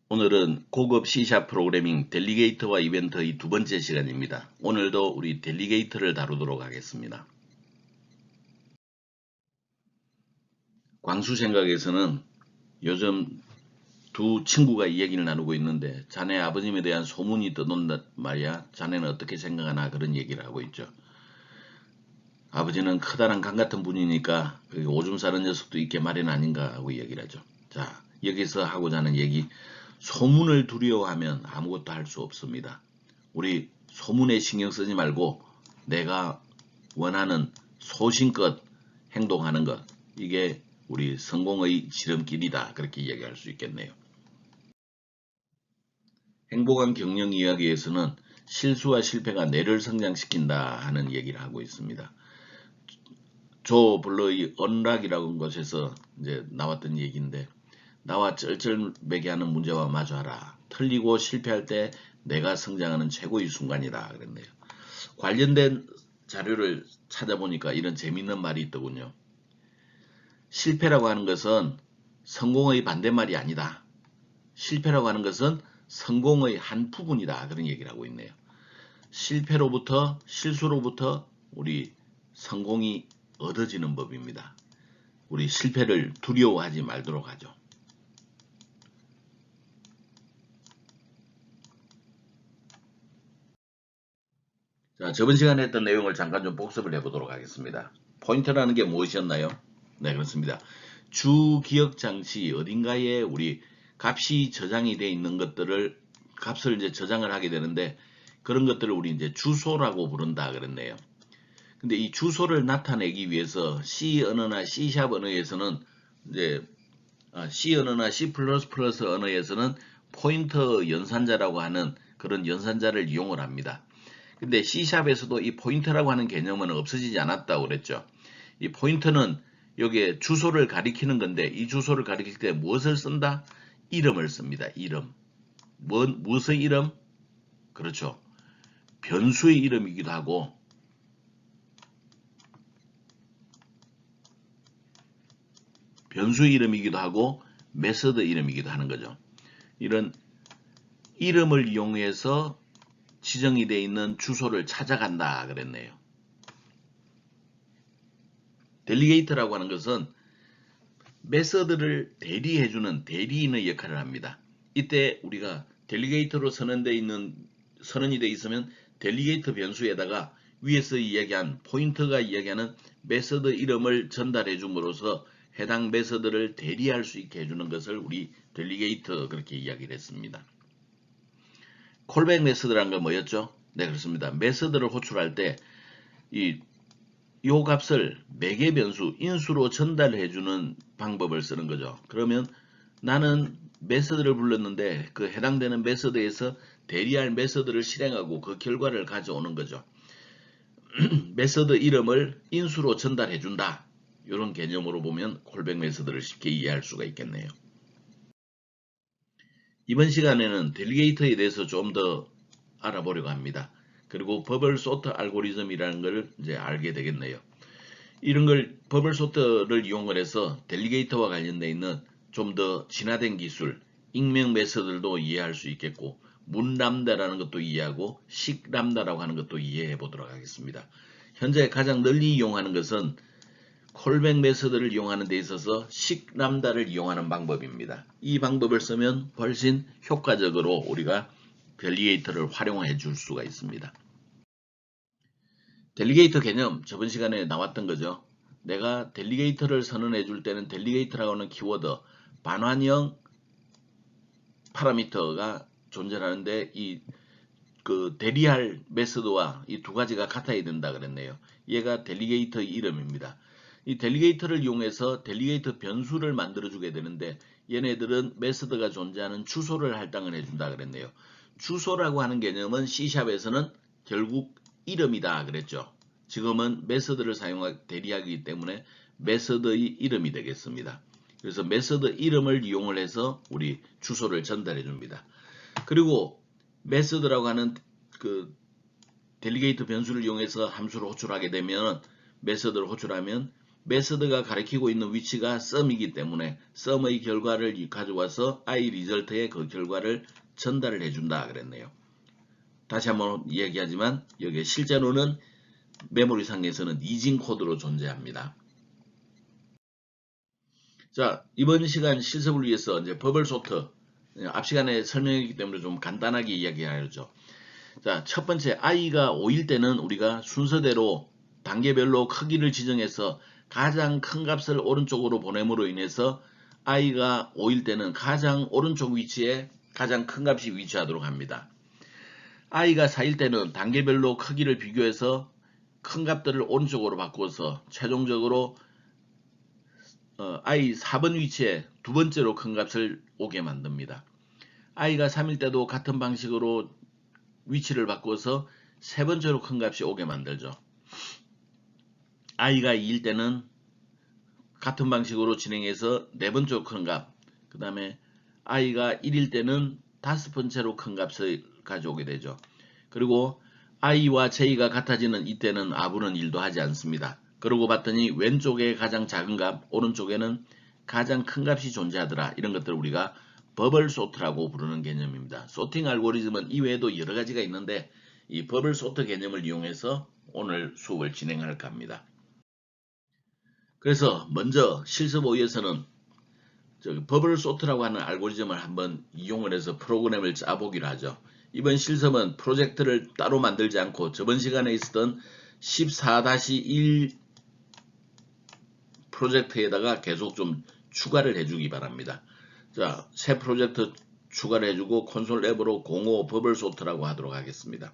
오늘은 고급 C# 프로그래밍 델리게이터와 이벤트의 두 번째 시간입니다. 오늘도 우리 델리게이터를 다루도록 하겠습니다. 광수 생각에서는 요즘 두 친구가 이야기를 나누고 있는데 자네 아버님에 대한 소문이 떠돈단 말이야. 자네는 어떻게 생각하나 그런 얘기를 하고 있죠. 아버지는 커다란 강 같은 분이니까 오줌 싸는 녀석도 있게 마련 아닌가 하고 이야기를 하죠. 자, 여기서 하고자 하는 얘기, 소문을 두려워하면 아무것도 할 수 없습니다. 우리 소문에 신경 쓰지 말고 내가 원하는 소신껏 행동하는 것, 이게 우리 성공의 지름길이다, 그렇게 이야기할 수 있겠네요. 행복한 경영 이야기에서는 실수와 실패가 뇌를 성장시킨다 하는 얘기를 하고 있습니다. 조 블러의 언락이라는 것에서 이제 나왔던 얘기인데, 나와 쩔쩔매게 하는 문제와 마주하라. 틀리고 실패할 때 내가 성장하는 최고의 순간이다 그랬네요. 관련된 자료를 찾아보니까 이런 재밌는 말이 있더군요. 실패라고 하는 것은 성공의 반대말이 아니다. 실패라고 하는 것은 성공의 한 부분이다. 그런 얘기를 하고 있네요. 실패로부터, 실수로부터 우리 성공이 얻어지는 법입니다. 우리 실패를 두려워하지 말도록 하죠. 자, 저번 시간에 했던 내용을 잠깐 좀 복습을 해보도록 하겠습니다. 포인트라는 게 무엇이었나요? 네, 그렇습니다. 주 기억 장치 어딘가에 우리 값이 저장이 되어 있는 것들을 값을 이제 저장을 하게 되는데, 그런 것들을 우리 이제 주소라고 부른다 그랬네요. 근데 이 주소를 나타내기 위해서 C 언어나 C# 언어에서는 이제 C 언어나 C++ 언어에서는 포인터 연산자라고 하는 그런 연산자를 이용을 합니다. 근데 C샵에서도 이 포인터라고 하는 개념은 없어지지 않았다고 그랬죠. 이 포인터는 여기에 주소를 가리키는 건데, 이 주소를 가리킬 때 무엇을 쓴다? 이름을 씁니다. 이름. 무엇의 이름? 그렇죠. 변수의 이름이기도 하고, 메서드 이름이기도 하는 거죠. 이런 이름을 이용해서 지정이 되어 있는 주소를 찾아간다 그랬네요. 델리게이터라고 하는 것은 메서드를 대리해주는 대리인의 역할을 합니다. 이때 우리가 델리게이터로 선언이 되어 있으면 델리게이터 변수에다가 위에서 이야기한 포인터가 이야기하는 메서드 이름을 전달해 줌으로써 해당 메서드를 대리할 수 있게 해주는 것을 우리 델리게이터 그렇게 이야기를 했습니다. 콜백 메서드라는 건 뭐였죠? 네, 그렇습니다. 메서드를 호출할 때 요 값을 매개 변수, 인수로 전달해주는 방법을 쓰는 거죠. 그러면 나는 메서드를 불렀는데 그 해당되는 메서드에서 대리할 메서드를 실행하고 그 결과를 가져오는 거죠. 메서드 이름을 인수로 전달해준다. 이런 개념으로 보면 콜백 메서드를 쉽게 이해할 수가 있겠네요. 이번 시간에는 델리게이터에 대해서 좀 더 알아보려고 합니다. 그리고 버블 소트 알고리즘이라는 걸 이제 알게 되겠네요. 이런 걸 버블 소트를 이용을 해서 델리게이터와 관련되어 있는 좀 더 진화된 기술, 익명 메서드들도 이해할 수 있겠고, 문 람다라는 것도 이해하고 식 람다라고 하는 것도 이해해 보도록 하겠습니다. 현재 가장 널리 이용하는 것은 콜백 메서드를 이용하는 데 있어서 식 람다를 이용하는 방법입니다. 이 방법을 쓰면 훨씬 효과적으로 우리가 델리게이터를 활용해 줄 수가 있습니다. 델리게이터 개념 저번 시간에 나왔던 거죠. 내가 델리게이터를 선언해 줄 때는 델리게이터라고 하는 키워드, 반환형 파라미터가 존재하는데 그 대리할 메서드와 이 두 가지가 같아야 된다 그랬네요. 얘가 델리게이터의 이름입니다. 이 델리게이터를 이용해서 델리게이터 변수를 만들어 주게 되는데, 얘네들은 메서드가 존재하는 주소를 할당을 해준다 그랬네요. 주소라고 하는 개념은 C샵에서는 결국 이름이다 그랬죠. 지금은 메서드를 대리하기 때문에 메서드의 이름이 되겠습니다. 그래서 메서드 이름을 이용을 해서 우리 주소를 전달해 줍니다. 그리고 메서드라고 하는 그 델리게이터 변수를 이용해서 함수를 호출하게 되면, 메서드를 호출하면 메서드가 가리키고 있는 위치가 sum이기 때문에 sum의 결과를 가져와서 i 리절트에 그 결과를 전달을 해준다 그랬네요. 다시 한번 얘기하지만 여기 실제로는 메모리상에서는 이징 코드로 존재합니다. 자, 이번 시간 실습을 위해서 이제 버블 소트 앞 시간에 설명했기 때문에 좀 간단하게 이야기하죠. 자, 첫 번째 i가 5일 때는 우리가 순서대로 단계별로 크기를 지정해서 가장 큰 값을 오른쪽으로 보냄으로 인해서 i가 5일 때는 가장 오른쪽 위치에 가장 큰 값이 위치하도록 합니다. i가 4일 때는 단계별로 크기를 비교해서 큰 값들을 오른쪽으로 바꾸어서 최종적으로 i 4번 위치에 두 번째로 큰 값을 오게 만듭니다. i가 3일 때도 같은 방식으로 위치를 바꾸어서 세 번째로 큰 값이 오게 만들죠. i가 2일 때는 같은 방식으로 진행해서 네 번째로 큰 값, 그 다음에 i가 1일 때는 다섯 번째로 큰 값을 가져오게 되죠. 그리고 i와 j가 같아지는 이때는 아부는 일도 하지 않습니다. 그러고 봤더니 왼쪽에 가장 작은 값, 오른쪽에는 가장 큰 값이 존재하더라. 이런 것들을 우리가 버블 소트라고 부르는 개념입니다. 소팅 알고리즘은 이외에도 여러 가지가 있는데 이 버블 소트 개념을 이용해서 오늘 수업을 진행할까 합니다. 그래서 먼저 실습 5에서는 버블 소트라고 하는 알고리즘을 한번 이용을 해서 프로그램을 짜보기로 하죠. 이번 실습은 프로젝트를 따로 만들지 않고 저번 시간에 있었던 14-1 프로젝트에다가 계속 좀 추가를 해주기 바랍니다. 자, 새 프로젝트 추가를 해주고 콘솔 앱으로 05 버블 소트라고 하도록 하겠습니다.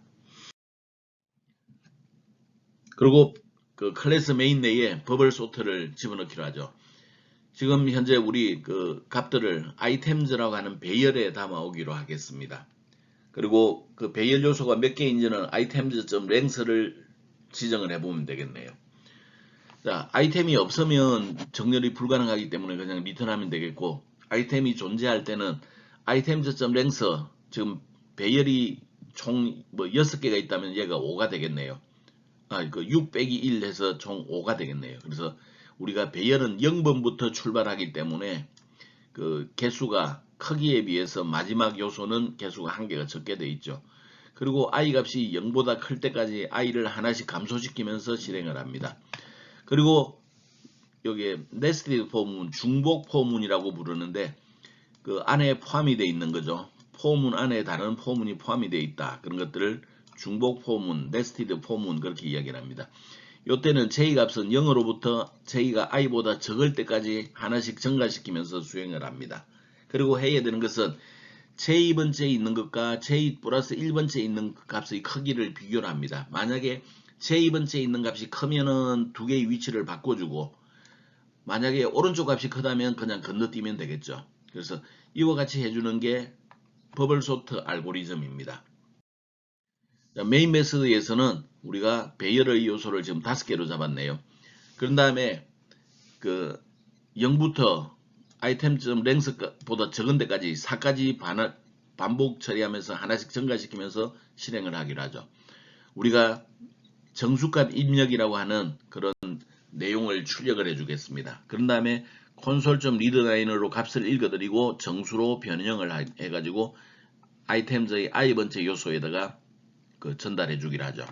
그리고 그 클래스 메인 내에 버블 소트를 집어넣기로 하죠. 지금 현재 우리 그 값들을 아이템즈라고 하는 배열에 담아오기로 하겠습니다. 그리고 그 배열 요소가 몇 개인지는 items.length를 지정을 해보면 되겠네요. 자, 아이템이 없으면 정렬이 불가능하기 때문에 그냥 리턴하면 되겠고, 아이템이 존재할 때는 items.length, 지금 배열이 총 뭐 6개가 있다면 얘가 5가 되겠네요. 그 6 빼기 1 해서 총 5가 되겠네요. 그래서 우리가 배열은 0번부터 출발하기 때문에 그 개수가 크기에 비해서 마지막 요소는 개수가 한 개가 적게 되어 있죠. 그리고 i 값이 0보다 클 때까지 i를 하나씩 감소시키면서 실행을 합니다. 그리고 여기 네스티드 포문, 중복 포문이라고 부르는데 그 안에 포함이 되어 있는 거죠. 포문 안에 다른 포문이 포함이 되어 있다. 그런 것들을 중복 포문, 네스티드 포문 그렇게 이야기를 합니다. 이때는 j 값은 0으로부터 j가 i보다 적을 때까지 하나씩 증가시키면서 수행을 합니다. 그리고 해야 되는 것은 j2번째에 있는 것과 j 플러스 1번째에 있는 값의 크기를 비교를 합니다. 만약에 j2번째에 있는 값이 크면은 두 개의 위치를 바꿔주고 만약에 오른쪽 값이 크다면 그냥 건너뛰면 되겠죠. 그래서 이와 같이 해주는 게 버블 소트 알고리즘입니다. 자, 메인 메서드에서는 우리가 배열의 요소를 지금 5개로 잡았네요. 그런 다음에 그 0부터 item.length보다 적은 데까지 4까지 반복 처리하면서 하나씩 증가시키면서 실행을 하기로 하죠. 우리가 정수값 입력이라고 하는 그런 내용을 출력을 해주겠습니다. 그런 다음에 console.readline으로 값을 읽어드리고 정수로 변형을 해가지고 items의 i번째 요소에다가 그 전달해 주기로 하죠.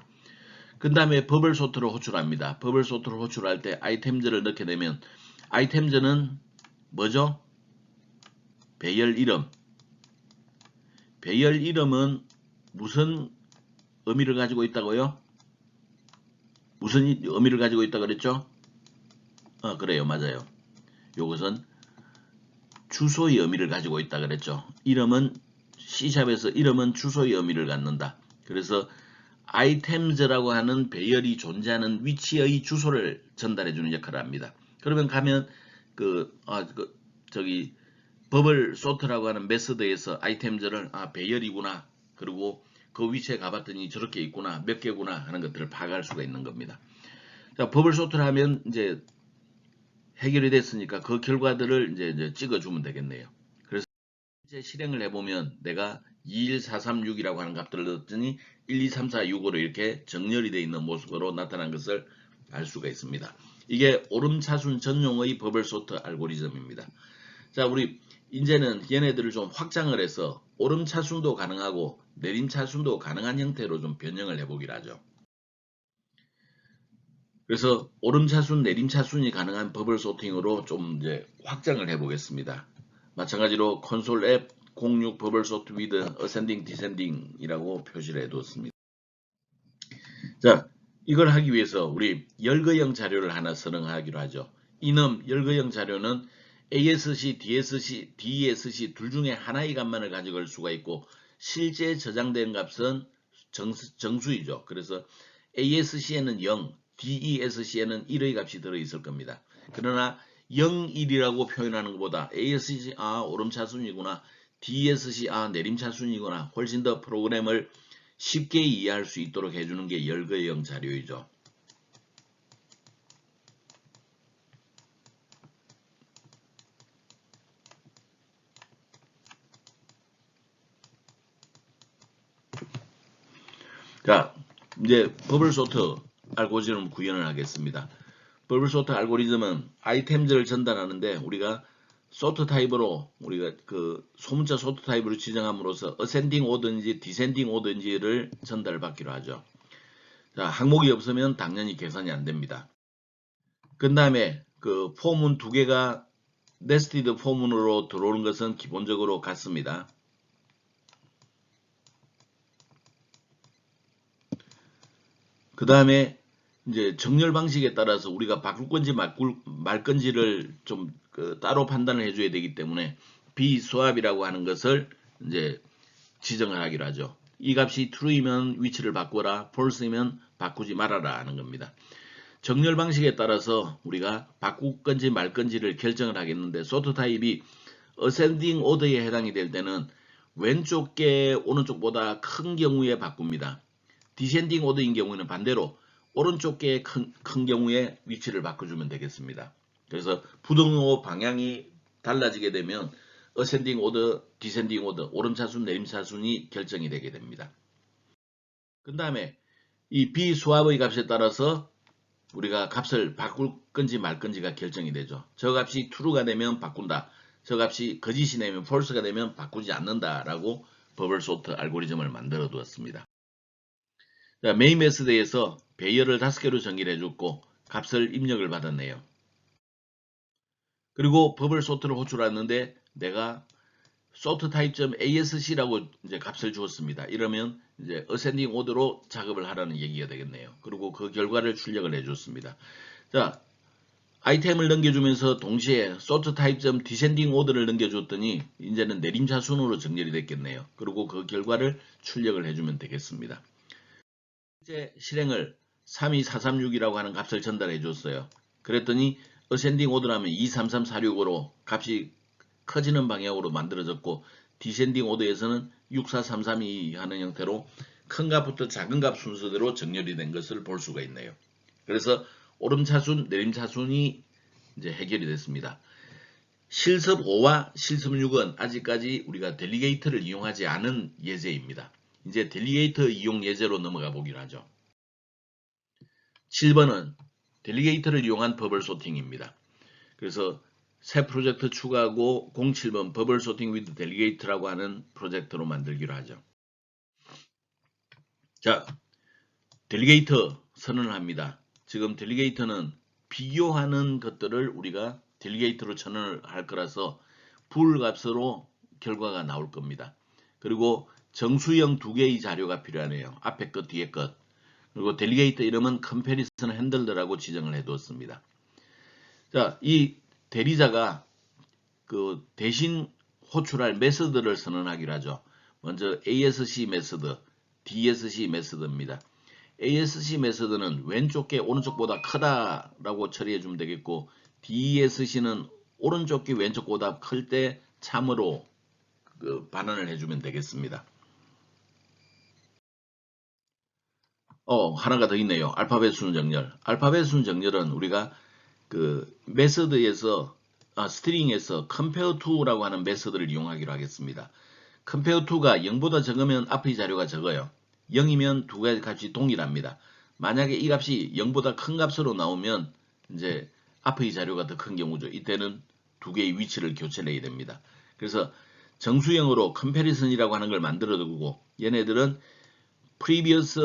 그 다음에 버블 소트를 호출합니다. 버블 소트를 호출할 때 items를 넣게 되면 items는 뭐죠? 배열 이름. 배열 이름은 무슨 의미를 가지고 있다고요? 무슨 의미를 가지고 있다고 그랬죠? 그래요. 맞아요. 요것은 주소의 의미를 가지고 있다 그랬죠. 이름은 C샵에서 이름은 주소의 의미를 갖는다. 그래서 items라고 하는 배열이 존재하는 위치의 주소를 전달해주는 역할을 합니다. 그러면 가면 저기 버블 소트라고 하는 메서드에서 items를 배열이구나. 그리고 그 위치에 가봤더니 저렇게 있구나. 몇 개구나 하는 것들을 파악할 수가 있는 겁니다. 자, 버블 소트를 하면 이제 해결이 됐으니까 그 결과들을 이제 찍어주면 되겠네요. 그래서 이제 실행을 해보면 내가 21436이라고 하는 값들을 넣었더니 12345로 이렇게 정렬이 되어 있는 모습으로 나타난 것을 알 수가 있습니다. 이게 오름차순 전용의 버블 소트 알고리즘입니다. 자, 우리 이제는 얘네들을 좀 확장을 해서 오름차순도 가능하고 내림차순도 가능한 형태로 좀 변형을 해보기로 하죠. 그래서 오름차순, 내림차순이 가능한 버블 소팅으로 좀 이제 확장을 해보겠습니다. 마찬가지로 콘솔 앱 06 버블 소트 위드 어센딩 디센딩이라고 표시를 해두었습니다. 자, 이걸 하기 위해서 우리 열거형 자료를 하나 선언하기로 하죠. 이놈 열거형 자료는 ASC, DESC 둘 중에 하나의 값만을 가져갈 수가 있고 실제 저장된 값은 정수이죠. 그래서 ASC에는 0, DESC에는 1의 값이 들어있을 겁니다. 그러나 0, 1이라고 표현하는 것보다 ASC 오름차순이구나, DESC 내림차순이구나 훨씬 더 프로그램을 쉽게 이해할 수 있도록 해주는 게 열거형 자료이죠. 자, 이제 버블 소트 알고리즘 구현을 하겠습니다. 버블 소트 알고리즘은 아이템들을 전달하는데 우리가 소트 타입으로 우리가 그 소문자 소트 타입으로 지정함으로써 어센딩 오든지 디센딩 오든지를 전달받기로 하죠. 자, 항목이 없으면 당연히 계산이 안 됩니다. 그 다음에 그 포문 두 개가 네스티드 포문으로 들어오는 것은 기본적으로 같습니다. 그 다음에 이제 정렬 방식에 따라서 우리가 바꿀 건지 말 건지를 좀 따로 판단을 해줘야 되기 때문에 비스왑이라고 하는 것을 이제 지정을 하기로 하죠. 이 값이 true이면 위치를 바꿔라, false이면 바꾸지 말아라 하는 겁니다. 정렬 방식에 따라서 우리가 바꿀 건지 말 건지를 결정을 하겠는데 소트 타입이 ascending order에 해당이 될 때는 왼쪽 게 오른쪽보다 큰 경우에 바꿉니다. 디센딩 오더인 경우에는 반대로 오른쪽 게 큰 경우에 위치를 바꿔주면 되겠습니다. 그래서 부등호 방향이 달라지게 되면 어센딩 오더, 디센딩 오더, 오름차순, 내림차순이 결정이 되게 됩니다. 그 다음에 이 비수압의 값에 따라서 우리가 값을 바꿀 건지 말 건지가 결정이 되죠. 저 값이 true가 되면 바꾼다. 저 값이 거짓이 되면 false가 되면 바꾸지 않는다라고 버블 소트 알고리즘을 만들어 두었습니다. 자, 메인 메서드에서 배열을 5개로 정의를 해줬고 값을 입력을 받았네요. 그리고 버블 소트를 호출하는데 내가 sort type.asc라고 이제 값을 주었습니다. 이러면 이제 ascending order로 작업을 하라는 얘기가 되겠네요. 그리고 그 결과를 출력을 해줬습니다. 자, 아이템을 넘겨주면서 동시에 sort type.descending order를 넘겨줬더니 이제는 내림차순으로 정렬이 됐겠네요. 그리고 그 결과를 출력을 해주면 되겠습니다. 실제 실행을 32436이라고 하는 값을 전달해 줬어요. 그랬더니 어센딩 오더라면 23346으로 값이 커지는 방향으로 만들어졌고 디센딩 오더에서는 64332 하는 형태로 큰 값부터 작은 값 순서대로 정렬이 된 것을 볼 수가 있네요. 그래서 오름차순, 내림차순이 이제 해결이 됐습니다. 실습 5와 실습 6은 아직까지 우리가 델리게이터를 이용하지 않은 예제입니다. 이제 델리게이터 이용 예제로 넘어가 보기로 하죠. 7번은 델리게이터를 이용한 버블 소팅입니다. 그래서 새 프로젝트 추가하고 07번 버블 소팅 위드 델리게이터라고 하는 프로젝트로 만들기로 하죠. 자, 델리게이터 선언을 합니다. 지금 델리게이터는 비교하는 것들을 우리가 델리게이터로 선언을 할 거라서 불값으로 결과가 나올 겁니다. 그리고 정수형 2개의 자료가 필요하네요. 앞에 것, 뒤에 것. 그리고 델리게이터 이름은 컴패리슨 핸들러라고 지정을 해두었습니다. 자, 이 대리자가 그 대신 호출할 메서드를 선언하기로 하죠. 먼저 ASC 메서드, DSC 메서드입니다. ASC 메서드는 왼쪽 게 오른쪽보다 크다라고 처리해주면 되겠고 DSC는 오른쪽 게 왼쪽보다 클 때 참으로 반응을 해주면 되겠습니다. 하나가 더 있네요. 알파벳 순 정렬. 알파벳 순 정렬은 우리가 그 메서드에서 스트링에서 compare to라고 하는 메서드를 이용하기로 하겠습니다. compare to가 0보다 적으면 앞의 자료가 적어요. 0이면 두 가지 값이 동일합니다. 만약에 이 값이 0보다 큰 값으로 나오면 이제 앞의 자료가 더 큰 경우죠. 이때는 두 개의 위치를 교체를 해야 됩니다. 그래서 정수형으로 컴패리선이라고 하는 걸 만들어 두고 얘네들은 previous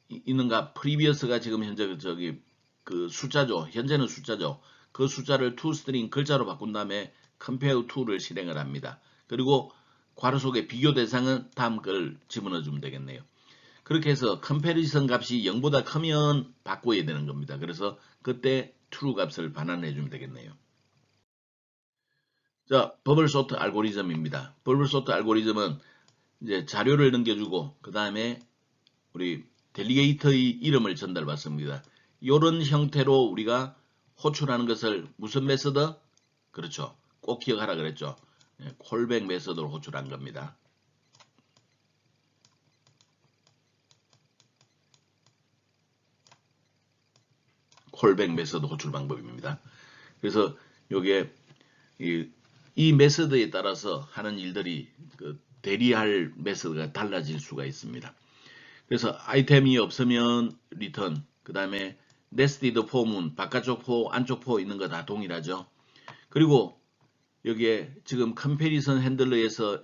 있는가 previous가 지금 현재 저기 그 숫자죠. 현재는 숫자죠. 그 숫자를 toString 글자로 바꾼 다음에 compare to를 실행을 합니다. 그리고 괄호 속에 비교 대상은 다음 걸 집어넣어 주면 되겠네요. 그렇게 해서 컴패리선 값이 0보다 크면 바꿔야 되는 겁니다. 그래서 그때 true 값을 반환해 주면 되겠네요. 자, 버블 소트 알고리즘입니다. 버블 소트 알고리즘은 이제 자료를 넘겨주고 그 다음에 우리 델리게이터의 이름을 전달받습니다. 이런 형태로 우리가 호출하는 것을 무슨 메서드? 그렇죠. 꼭 기억하라 그랬죠. 콜백 메서드로 호출한 겁니다. 콜백 메서드 호출 방법입니다. 그래서 요게 이 메서드에 따라서 하는 일들이 그 대리할 메서드가 달라질 수가 있습니다. 그래서 아이템이 없으면 리턴, 그 다음에 네스티드 폼은 바깥쪽 포, 안쪽 포 있는 거 다 동일하죠. 그리고 여기에 지금 컴패리선 핸들러에서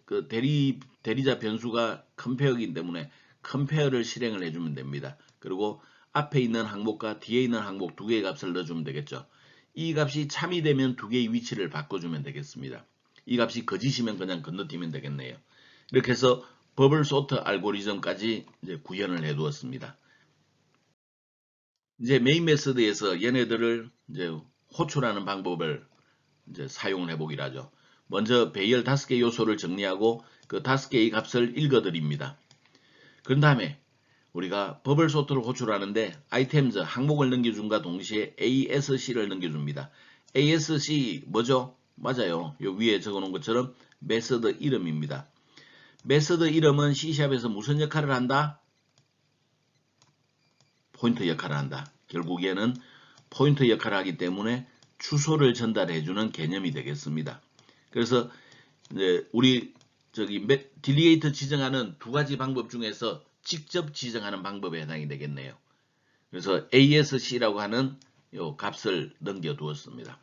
그 대리자 변수가 컴페어이기 때문에 컴페어를 실행을 해주면 됩니다. 그리고 앞에 있는 항목과 뒤에 있는 항목 두 개의 값을 넣어주면 되겠죠. 이 값이 참이 되면 두 개의 위치를 바꿔주면 되겠습니다. 이 값이 거짓이면 그냥 건너뛰면 되겠네요. 이렇게 해서 버블 소트 알고리즘까지 이제 구현을 해 두었습니다. 이제 메인 메서드에서 얘네들을 이제 호출하는 방법을 이제 사용을 해보기로 하죠. 먼저 배열 5개 요소를 정리하고 그 5개의 값을 읽어드립니다. 그런 다음에 우리가 버블 소트를 호출하는데 아이템즈 항목을 넘겨준과 동시에 ASC를 넘겨줍니다. ASC 뭐죠? 맞아요. 요 위에 적어놓은 것처럼 메서드 이름입니다. 메서드 이름은 C샵에서 무슨 역할을 한다? 포인터 역할을 한다. 결국 얘는 포인터 역할을 하기 때문에 주소를 전달해주는 개념이 되겠습니다. 그래서 이제 우리 저기 딜리게이터 지정하는 두 가지 방법 중에서 직접 지정하는 방법에 해당이 되겠네요. 그래서 ASC라고 하는 요 값을 넘겨두었습니다.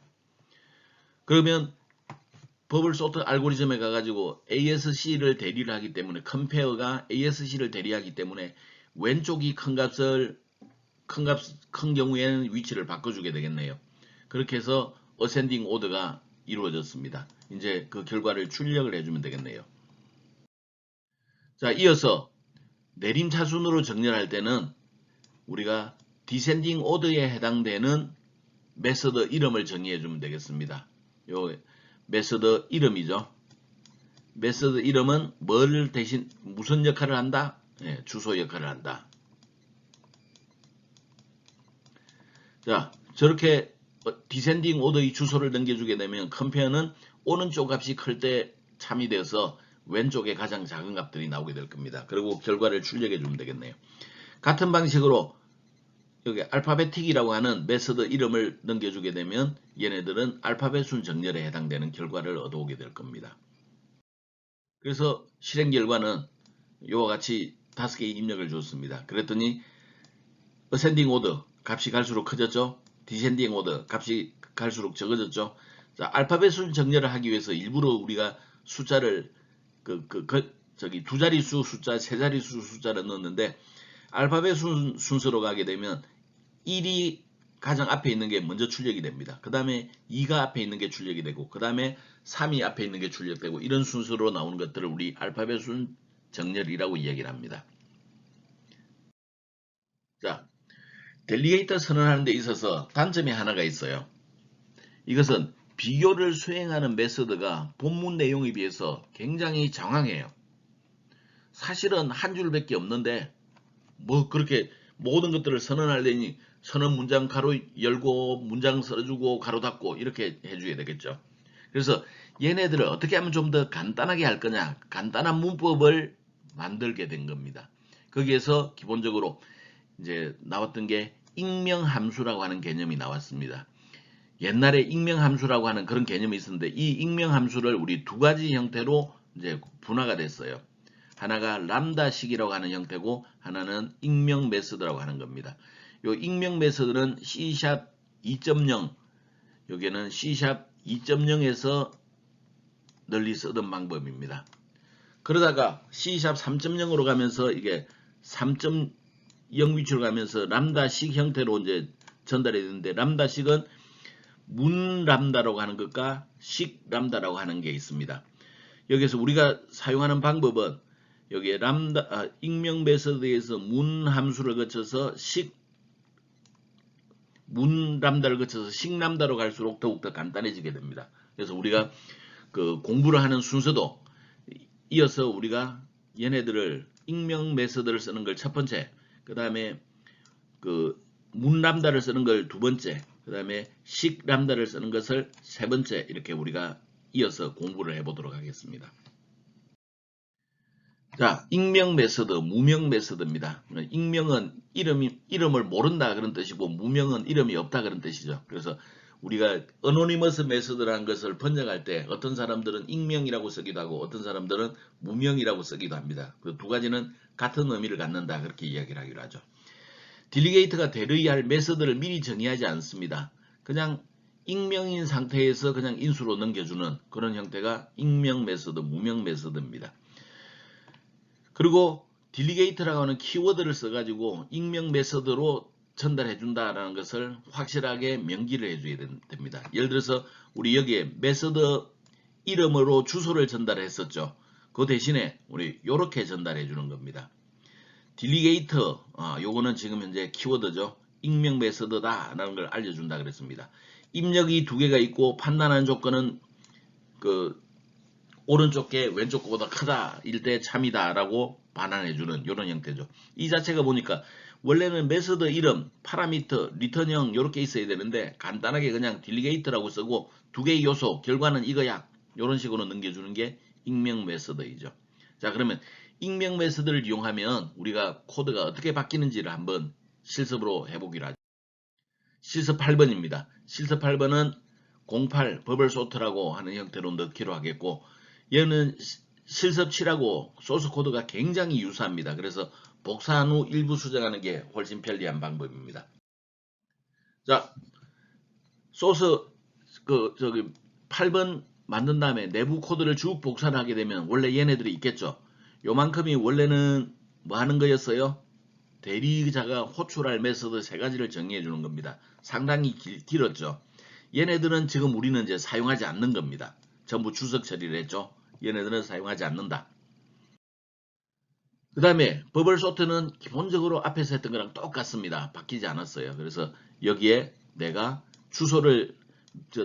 그러면 버블 소트 알고리즘에 가가지고 ASC를 대리를 하기 때문에 컴페어가 ASC를 대리하기 때문에 왼쪽이 큰 경우에는 위치를 바꿔주게 되겠네요. 그렇게 해서 어센딩 오더가 이루어졌습니다. 이제 그 결과를 출력을 해주면 되겠네요. 자, 이어서 내림차순으로 정렬할 때는 우리가 디센딩 오더에 해당되는 메서드 이름을 정의해 주면 되겠습니다. 요 메서드 이름이죠. 메서드 이름은 뭘 대신 무슨 역할을 한다? 주소 역할을 한다. 자, 저렇게 디센딩 오더의 주소를 넘겨주게 되면 컴페어는 오른쪽 값이 클 때 참이 되어서 왼쪽에 가장 작은 값들이 나오게 될 겁니다. 그리고 결과를 출력해 주면 되겠네요. 같은 방식으로 여기 알파베틱이라고 하는 메서드 이름을 넘겨주게 되면 얘네들은 알파벳 순 정렬에 해당되는 결과를 얻어오게 될 겁니다. 그래서 실행 결과는 이와 같이 5개의 입력을 줬습니다. 그랬더니 어센딩 오더 값이 갈수록 커졌죠. 디센딩 오더 값이 갈수록 적어졌죠. 자, 알파벳 순 정렬을 하기 위해서 일부러 우리가 숫자를 저기 두 자릿수 숫자, 세 자릿수 숫자를 넣었는데 알파벳 순서로 가게 되면 1이 가장 앞에 있는 게 먼저 출력이 됩니다. 그 다음에 2가 앞에 있는 게 출력이 되고 그 다음에 3이 앞에 있는 게 출력되고 이런 순서로 나오는 것들을 우리 알파벳 순 정렬이라고 이야기를 합니다. 자, 델리게이터 선언하는 데 있어서 단점이 하나가 있어요. 이것은 비교를 수행하는 메서드가 본문 내용에 비해서 굉장히 장황해요. 사실은 한 줄밖에 없는데 뭐 그렇게 모든 것들을 선언하려니 선언 문장 가로 열고 문장 써주고 가로 닫고 이렇게 해줘야 되겠죠. 그래서 얘네들을 어떻게 하면 좀 더 간단하게 할 거냐, 간단한 문법을 만들게 된 겁니다. 거기에서 기본적으로 이제 나왔던 게 익명함수라고 하는 개념이 나왔습니다. 옛날에 익명함수라고 하는 그런 개념이 있었는데 이 익명함수를 우리 두 가지 형태로 이제 분화가 됐어요. 하나가 람다식이라고 하는 형태고 하나는 익명 메소드라고 하는 겁니다. 요 익명 메서드는 C# 2.0, 여기는 C# 2.0에서 널리 쓰던 방법입니다. 그러다가 C# 3.0으로 가면서 이게 3.0 위치로 가면서 람다식 형태로 이제 전달이 되는데, 람다식은 문 람다라고 하는 것과 식 람다라고 하는 게 있습니다. 여기서 우리가 사용하는 방법은 여기에 익명 메서드에서 문 함수를 거쳐서 문 람다를 거쳐서 식 람다로 갈수록 더욱더 간단해지게 됩니다. 그래서 우리가 그 공부를 하는 순서도 이어서 우리가 얘네들을 익명 메서드를 쓰는 걸 첫 번째, 그 다음에 그 문 람다를 쓰는 걸 두 번째, 그 다음에 식 람다를 쓰는 것을 세 번째, 이렇게 우리가 이어서 공부를 해보도록 하겠습니다. 자, 익명 메서드, 무명 메서드입니다. 익명은 이름을 모른다 그런 뜻이고, 무명은 이름이 없다 그런 뜻이죠. 그래서 우리가 어노니머스 메서드라는 것을 번역할 때 어떤 사람들은 익명이라고 쓰기도 하고 어떤 사람들은 무명이라고 쓰기도 합니다. 그 두 가지는 같은 의미를 갖는다, 그렇게 이야기를 하기로 하죠. 딜리게이터가 대리할 메서드를 미리 정의하지 않습니다. 그냥 익명인 상태에서 그냥 인수로 넘겨주는 그런 형태가 익명 메서드, 무명 메서드입니다. 그리고 딜리게이터라고 하는 키워드를 써가지고 익명 메서드로 전달해준다라는 것을 확실하게 명기를 해줘야 됩니다. 예를 들어서 우리 여기에 메서드 이름으로 주소를 전달했었죠. 그 대신에 우리 이렇게 전달해주는 겁니다. 딜리게이터, 요거는 지금 현재 키워드죠. 익명 메서드다 라는 걸 알려준다 그랬습니다. 입력이 두 개가 있고 판단하는 조건은 그 오른쪽 게 왼쪽 거보다 크다 일 때 참이다 라고 반환해주는 이런 형태죠. 이 자체가 보니까 원래는 메서드 이름, 파라미터, 리턴형 이렇게 있어야 되는데 간단하게 그냥 딜리게이터라고 쓰고 두 개의 요소, 결과는 이거야, 이런 식으로 넘겨주는 게 익명 메서드이죠. 자, 그러면 익명 메서드를 이용하면 우리가 코드가 어떻게 바뀌는지를 한번 실습으로 해보기로 하죠. 실습 8번입니다. 실습 8번은 08 버블 소트라고 하는 형태로 넣기로 하겠고, 얘는 실습 7하고 소스 코드가 굉장히 유사합니다. 그래서 복사한 후 일부 수정하는 게 훨씬 편리한 방법입니다. 자, 소스 8번 만든 다음에 내부 코드를 쭉 복사를 하게 되면 원래 얘네들이 있겠죠. 요만큼이 원래는 뭐 하는 거였어요? 대리자가 호출할 메서드 세 가지를 정의해 주는 겁니다. 상당히 길었죠. 얘네들은 지금 우리는 이제 사용하지 않는 겁니다. 전부 주석 처리를 했죠. 얘네들은 사용하지 않는다. 그 다음에 버블 소트는 기본적으로 앞에서 했던 거랑 똑같습니다. 바뀌지 않았어요. 그래서 여기에 내가 주소를,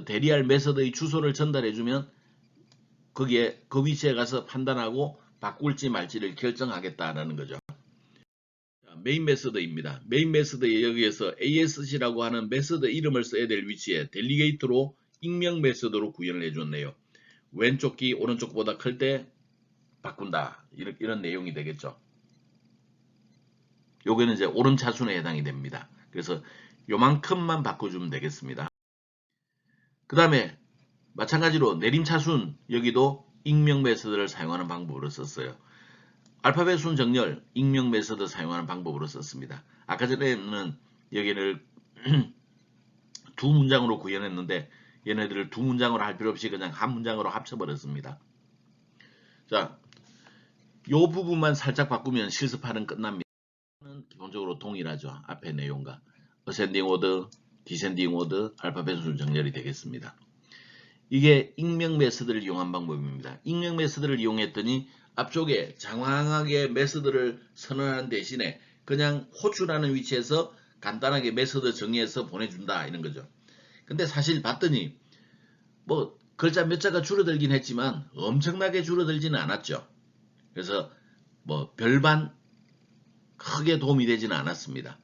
대리할 메서드의 주소를 전달해 주면 거기에 그 위치에 가서 판단하고 바꿀지 말지를 결정하겠다라는 거죠. 메인 메서드입니다. 메인 메서드에 여기에서 ASC라고 하는 메서드 이름을 써야 될 위치에 델리게이터로 익명 메서드로 구현을 해줬네요. 왼쪽 키 오른쪽보다 클 때 바꾼다, 이런 내용이 되겠죠. 요거는 이제 오름차순에 해당이 됩니다. 그래서 요만큼만 바꿔주면 되겠습니다. 그 다음에 마찬가지로 내림차순, 여기도 익명 메서드를 사용하는 방법으로 썼어요. 알파벳 순 정렬, 익명 메서드 사용하는 방법으로 썼습니다. 아까 전에는 여기를 두 문장으로 구현했는데 얘네들을 두 문장으로 할 필요 없이 그냥 한 문장으로 합쳐버렸습니다. 자, 요 부분만 살짝 바꾸면 실습하는 끝납니다. 기본적으로 동일하죠. 앞의 내용과 어센딩 오드, 디센딩 오드, 알파벳 순 정렬이 되겠습니다. 이게 익명 메서드를 이용한 방법입니다. 익명 메서드를 이용했더니 앞쪽에 장황하게 메서드를 선언하는 대신에 그냥 호출하는 위치에서 간단하게 메서드 정의해서 보내준다, 이런 거죠. 근데 사실 봤더니 뭐 글자 몇 자가 줄어들긴 했지만 엄청나게 줄어들지는 않았죠. 그래서 뭐 별반 크게 도움이 되지는 않았습니다.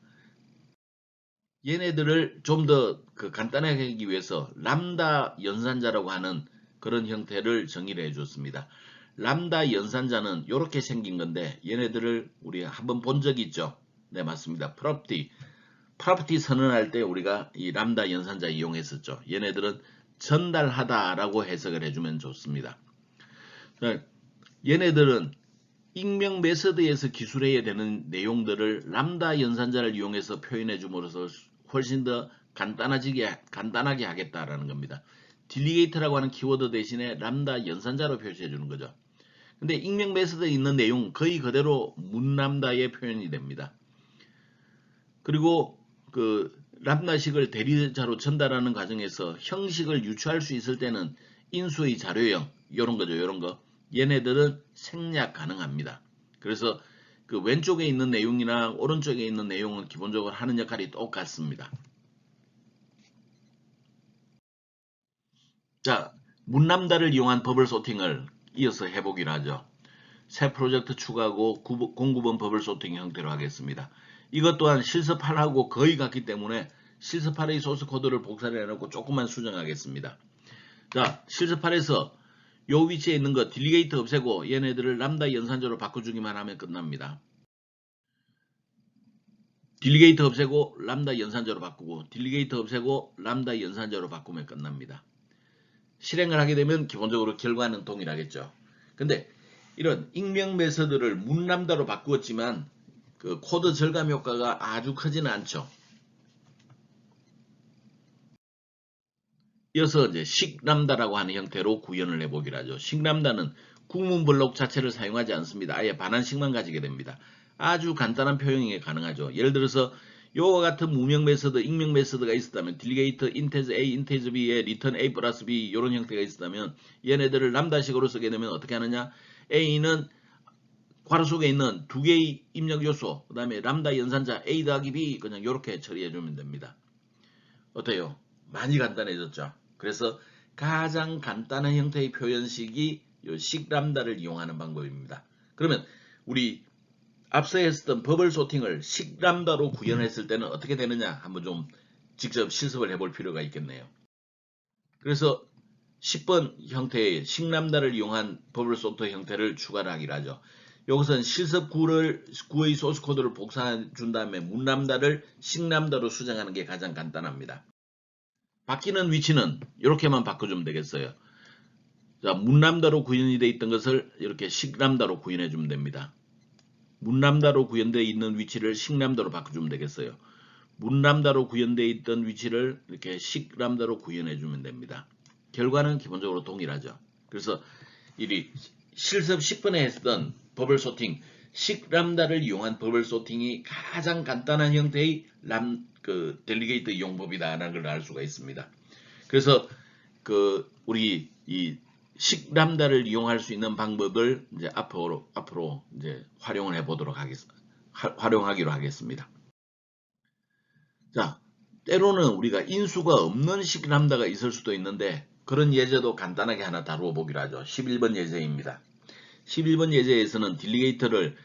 얘네들을 좀 더 간단하게 하기 위해서 람다 연산자라고 하는 그런 형태를 정의를 해줬습니다. 람다 연산자는 이렇게 생긴 건데 얘네들을 우리 한번 본 적이 있죠. 네, 맞습니다. 프로퍼티 선언할 때 우리가 이 람다 연산자 이용했었죠. 얘네들은 전달하다라고 해석을 해주면 좋습니다. 얘네들은 익명 메서드에서 기술해야 되는 내용들을 람다 연산자를 이용해서 표현해 줌으로써 훨씬 더 간단하게 하겠다라는 겁니다. 딜리게이터라고 하는 키워드 대신에 람다 연산자로 표시해 주는 거죠. 근데 익명 메서드에 있는 내용 거의 그대로 문람다에 표현이 됩니다. 그리고 그 람다식을 대리자로 전달하는 과정에서 형식을 유추할 수 있을 때는 인수의 자료형 이런 거죠. 이런 거 얘네들은 생략 가능합니다. 그래서 그 왼쪽에 있는 내용이나 오른쪽에 있는 내용은 기본적으로 하는 역할이 똑같습니다. 자, 문람다를 이용한 버블 소팅을 이어서 해보기로 하죠. 새 프로젝트 추가하고 공구번 버블 소팅 형태로 하겠습니다. 이것 또한 실습8하고 거의 같기 때문에 실습8의 소스 코드를 복사를 해놓고 조금만 수정하겠습니다. 자, 실습8에서 요 위치에 있는 거 딜리게이터 없애고 얘네들을 람다 연산자로 바꿔주기만 하면 끝납니다. 딜리게이터 없애고 람다 연산자로 바꾸고 딜리게이터 없애고 람다 연산자로 바꾸면 끝납니다. 실행을 하게 되면 기본적으로 결과는 동일하겠죠. 근데 이런 익명 메서드를 문람다로 바꾸었지만 그 코드 절감 효과가 아주 크지는 않죠. 이어서 이제 식람다라고 하는 형태로 구현을 해보기로 하죠. 식람다는 구문 블록 자체를 사용하지 않습니다. 아예 반환식만 가지게 됩니다. 아주 간단한 표현이 가능하죠. 예를 들어서 요와 같은 무명 메서드, 익명 메서드가 있었다면 딜리게이터 인테즈 A, 인테즈 B에 리턴 A 플러스 B 이런 형태가 있었다면 얘네들을 람다식으로 쓰게 되면 어떻게 하느냐? A는 괄호 속에 있는 두 개의 입력 요소, 그 다음에 람다 연산자 A 더하기 B 그냥 이렇게 처리해주면 됩니다. 어때요? 많이 간단해졌죠? 그래서 가장 간단한 형태의 표현식이 이 식람다를 이용하는 방법입니다. 그러면 우리 앞서 했었던 버블 소팅을 식람다로 구현했을 때는 어떻게 되느냐 한번 좀 직접 실습을 해볼 필요가 있겠네요. 그래서 10번 형태의 식람다를 이용한 버블 소트 형태를 추가를 하기로 하죠. 여기서는 실습 9의 소스 코드를 복사해 준 다음에 문람다를 식람다로 수정하는 게 가장 간단합니다. 바뀌는 위치는 이렇게만 바꿔주면 되겠어요. 자, 문람다로 구현이 되어 있던 것을 이렇게 식람다로 구현해 주면 됩니다. 문람다로 구현되어 있는 위치를 식람다로 바꿔주면 되겠어요. 문람다로 구현되어 있던 위치를 이렇게 식람다로 구현해 주면 됩니다. 결과는 기본적으로 동일하죠. 그래서 이 실습 10번에 했던 버블 소팅, 식람다를 이용한 버블 소팅이 가장 간단한 형태의 델리게이터 이용법이다라는 걸 알 수가 있습니다. 그래서 우리 이 식람다를 이용할 수 있는 방법을 이제 앞으로 이제 활용을 해보도록 활용하기로 하겠습니다. 자, 때로는 우리가 인수가 없는 식람다가 있을 수도 있는데 그런 예제도 간단하게 하나 다루어 보기로 하죠. 11번 예제입니다. 11번 예제에서는 딜리게이터를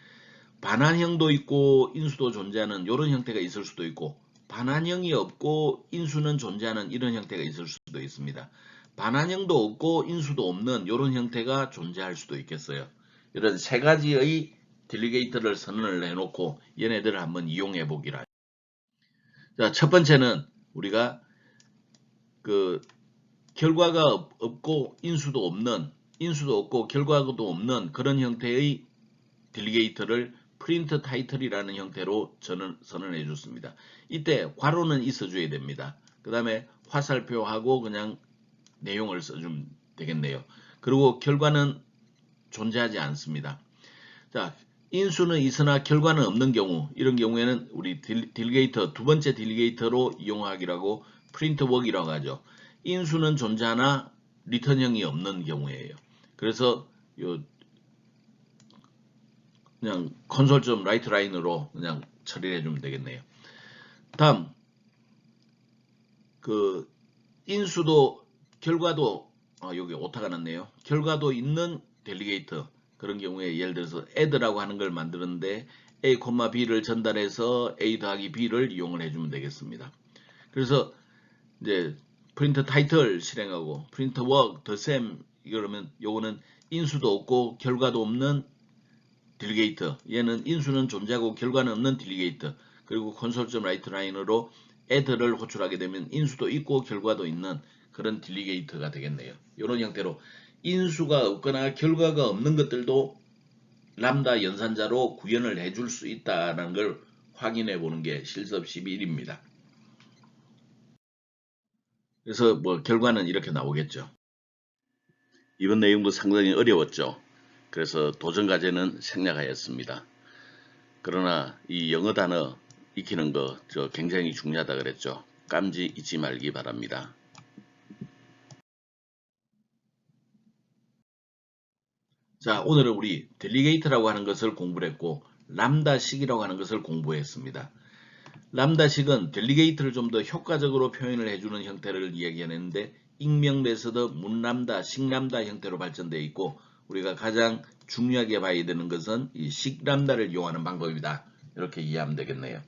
반환형도 있고 인수도 존재하는 이런 형태가 있을 수도 있고 반환형이 없고 인수는 존재하는 이런 형태가 있을 수도 있습니다. 반환형도 없고 인수도 없는 이런 형태가 존재할 수도 있겠어요. 이런 세 가지의 딜리게이터를 선언을 해놓고 얘네들을 한번 이용해 보기로 하죠. 자, 첫 번째는 우리가 결과가 없고 인수도 없고 결과도 없는 그런 형태의 딜리게이터를 프린트 타이틀이라는 형태로 선언해 줬습니다. 이때 괄호는 있어줘야 됩니다. 그 다음에 화살표하고 그냥 내용을 써주면 되겠네요. 그리고 결과는 존재하지 않습니다. 자, 인수는 있으나 결과는 없는 경우, 이런 경우에는 우리 딜리게이터 두 번째 딜리게이터로 이용하기로 하고 프린트 웍이라고 하죠. 인수는 존재하나 리턴형이 없는 경우에요. 그래서 그냥 콘솔.writeLine으로 라이트 라인으로 그냥 처리를 해주면 되겠네요. 다음 인수도 결과도 여기 오타가 났네요. 결과도 있는 델리게이터 그런 경우에 예를 들어서 add라고 하는 걸 만드는데 a, b를 전달해서 a 더하기 b를 이용을 해주면 되겠습니다. 그래서 이제 프린트 타이틀 실행하고 프린트 워크 더 셈 이러면 요거는 인수도 없고 결과도 없는 딜리게이터, 얘는 인수는 존재하고 결과는 없는 딜리게이터, 그리고 콘솔.writeLine으로 add를 호출하게 되면 인수도 있고 결과도 있는 그런 딜리게이터가 되겠네요. 이런 형태로 인수가 없거나 결과가 없는 것들도 람다 연산자로 구현을 해줄 수 있다는 걸 확인해 보는 게 실습 11입니다. 그래서 뭐 결과는 이렇게 나오겠죠. 이번 내용도 상당히 어려웠죠. 그래서 도전 과제는 생략하였습니다. 그러나 이 영어 단어 익히는 거 굉장히 중요하다 그랬죠. 깜지 잊지 말기 바랍니다. 자, 오늘은 우리 델리게이트라고 하는 것을 공부를 했고 람다식이라고 하는 것을 공부했습니다. 람다식은 델리게이트를 좀 더 효과적으로 표현을 해주는 형태를 이야기하는데 익명 메서드, 문람다, 식람다 형태로 발전되어 있고 우리가 가장 중요하게 봐야 되는 것은 이 식람다를 이용하는 방법이다. 이렇게 이해하면 되겠네요.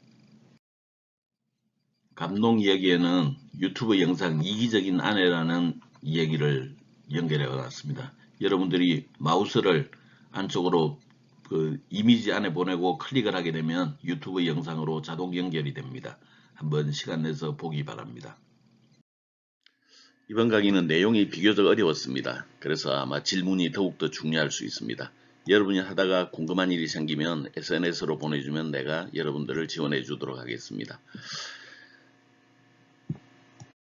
감동 이야기에는 유튜브 영상 이기적인 아내라는 이야기를 연결해 놨습니다. 여러분들이 마우스를 안쪽으로 그 이미지 안에 보내고 클릭을 하게 되면 유튜브 영상으로 자동 연결이 됩니다. 한번 시간 내서 보기 바랍니다. 이번 강의는 내용이 비교적 어려웠습니다. 그래서 아마 질문이 더욱더 중요할 수 있습니다. 여러분이 하다가 궁금한 일이 생기면 SNS로 보내주면 내가 여러분들을 지원해 주도록 하겠습니다.